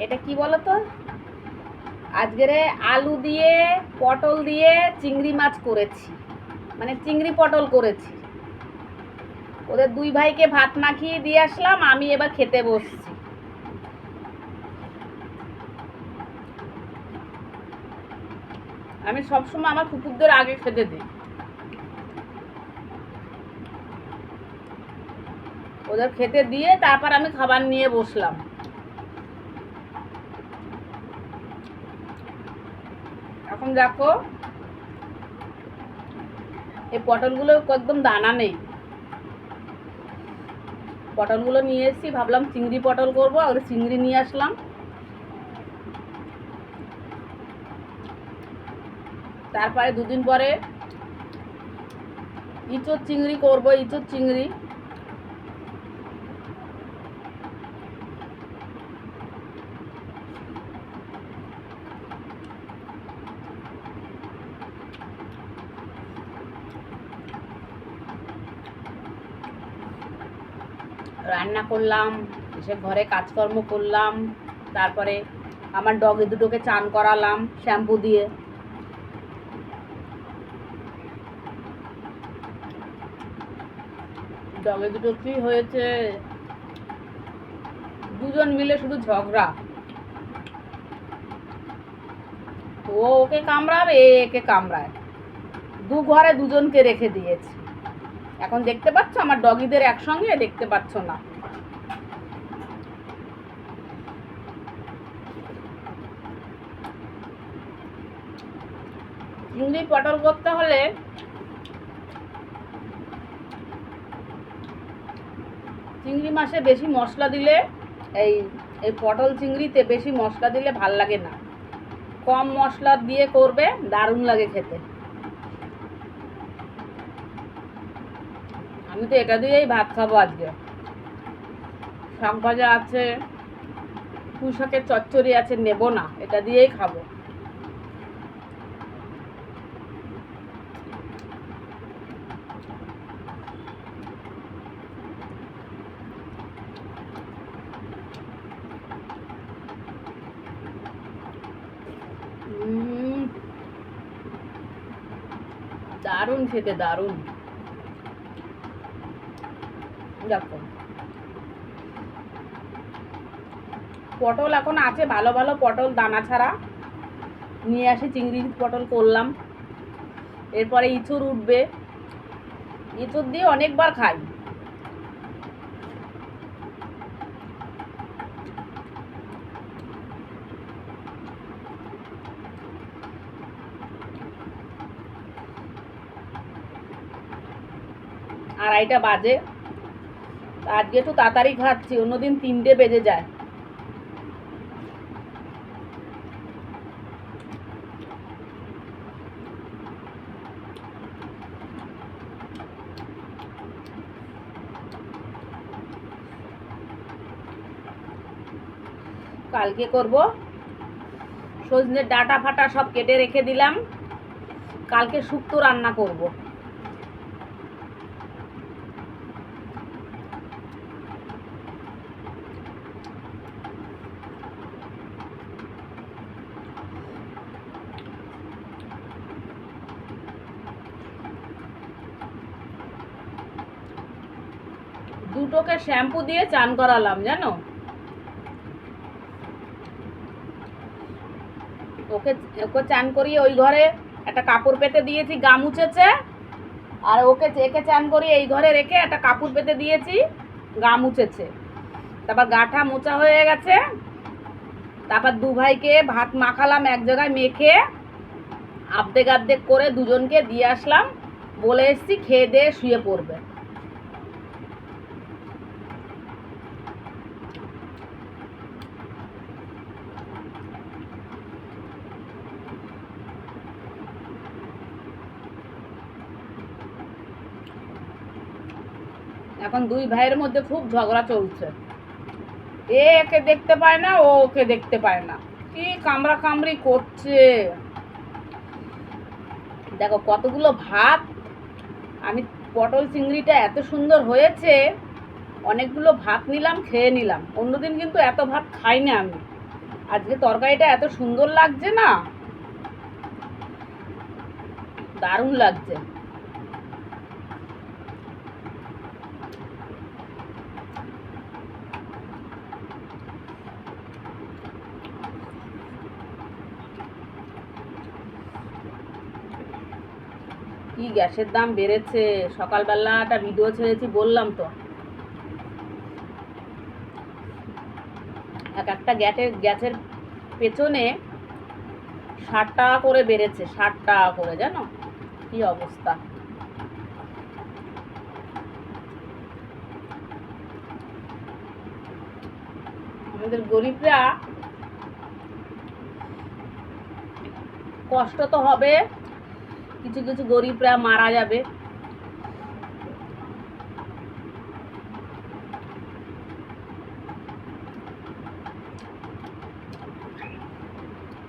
এটা কি বলো তো, আজকেরে আলু দিয়ে পটল দিয়ে চিংড়ি মাছ করেছি, মানে চিংড়ি পটল করেছি। ওদের দুই ভাইকে ভাত মাখিয়ে দিয়ে আসলাম, আমি এবার খেতে বসছি। আমি সবসময় আমার কুকুরদের আগে খেতে দিই, ওদের খেতে দিয়ে তারপর আমি খাবার নিয়ে বসলাম। এখন দেখো এই পটলগুলো একদম দানা নেই। পটলগুলো নিয়ে এসেছি, ভাবলাম চিংড়ি পটল করবো, আর চিংড়ি নিয়ে আসলাম। তারপরে দুদিন পরে ইঁচড় চিংড়ি করবো, ইঁচড় চিংড়ি। রান্না করলাম, এসে ঘরে কাজকর্ম করলাম, তারপরে আমার ডগে দুটোকে চান করালাম শ্যাম্পু দিয়ে। ডগে দুটো কি হয়েছে, দুজন মিলে শুধু ঝগড়া। ও ওকে কামড়াবে, একে কামড়ায়, দু ঘরে দুজনকে রেখে দিয়েছে। এখন দেখতে পাচ্ছ আমার ডগিদের একসঙ্গে, দেখতে পাচ্ছ না? চিংড়ি পটল করতে হলে চিংড়ি মাছে বেশি মশলা দিলে, এই এই পটল চিংড়িতে বেশি মশলা দিলে ভাল লাগে না। কম মশলা দিয়ে করবে, দারুণ লাগে খেতে। আমি তো এটা দিয়েই ভাত খাবো আজকে। শাক ভাজা আছে, পুঁই শাকের চচ্চড়ি আছে, নেব না, এটা দিয়েই খাবো। দারুণ খেতে, দারুণ। দেখো পটল এখন আছে, ভালো ভালো পটল দানা ছাড়া নিয়ে আসি, চিংড়ি পটল করলাম। এরপরে ইঁচড় উঠবে, ইঁচড় দিয়ে অনেকবার খাই। আড়াইটা বাজে, আজকে একটু তাড়াতাড়ি খাচ্ছি, অন্যদিন 3টে বেজে যায়। কালকে করব, সজনের ডাটা ফাটা সব কেটে রেখে দিলাম, কালকে শুক্তো রান্না করব। দুটোকে শ্যাম্পু দিয়ে চান করালাম, জানো? ওকে ওকে চান করিয়ে ওই ঘরে একটা কাপড় পেতে দিয়েছি, গা মুছেছে। আর ওকে একে চান করিয়ে এই ঘরে রেখে একটা কাপড় পেতে দিয়েছি, গা মুছেছে। তারপর গাটা মোছা হয়ে গেছে, তারপর দু ভাইকে ভাত মাখালাম এক জায়গায় মেখে, আর্ধেক আর্ধেক করে দুজনকে দিয়ে আসলাম, বলে এসছি খেয়ে দিয়ে শুয়ে পড়বে। এখন দুই ভাইয়ের মধ্যে খুব ঝগড়া চলছে, এ একে দেখতে পায় না, ও ওকে দেখতে পায় না, কি কামড়া কামড়ি করছে। দেখো কতগুলো ভাত, আমি পটল চিংড়িটা এত সুন্দর হয়েছে, অনেকগুলো ভাত নিলাম, খেয়ে নিলাম। অন্যদিন কিন্তু এত ভাত খাই না আমি। আজকে তরকারিটা এত সুন্দর লাগছে না, দারুণ লাগছে। কি গ্যাসের দাম বেড়েছে, সকালবেলাটা ভিডিও ছেড়েছি বললাম তো। এক একটা গ্যাসের পেছনে 60 টাকা করে বেড়েছে, 60 টাকা করে, জানো কি অবস্থা। আমাদের গরিবরা কষ্ট তো হবে, কিছু কিছু গরিবরা মারা যাবে।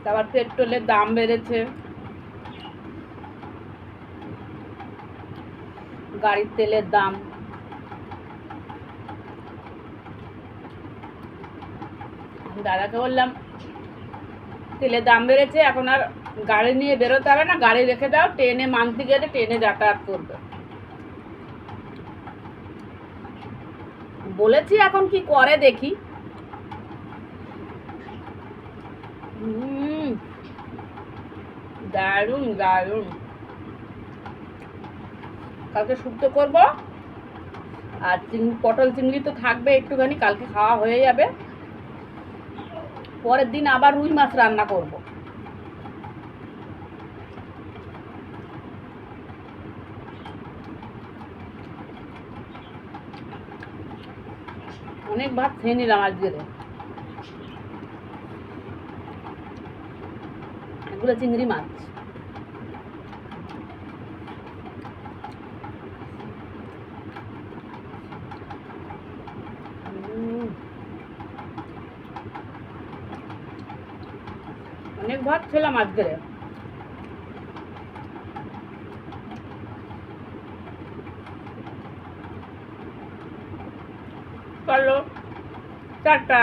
তারপর পেট্রোলের দাম বেড়েছে, গাড়ির তেলের দাম। দাদাকে বললাম তেলের দাম বেড়েছে, এখন আর গাড়ি নিয়ে বেরোতে হবে না, গাড়ি রেখে দাও, ট্রেনে মান্থলি গেলে ট্রেনে যাতায়াত করবে বলেছি। এখন কি করে দেখি। দারুণ দারুণ। কালকে শুক্তো করব, আর পটল চিংড়ি তো থাকবে একটুখানি, কালকে খাওয়া হয়ে যাবে। পরের দিন আবার রুই মাছ রান্না করব। অনেক ভাত খেয়ে নিলাম আজকে, এগুলো চিংড়ি মাছ। অনেক ভাত খেলাম আজকে। চলো টাটা।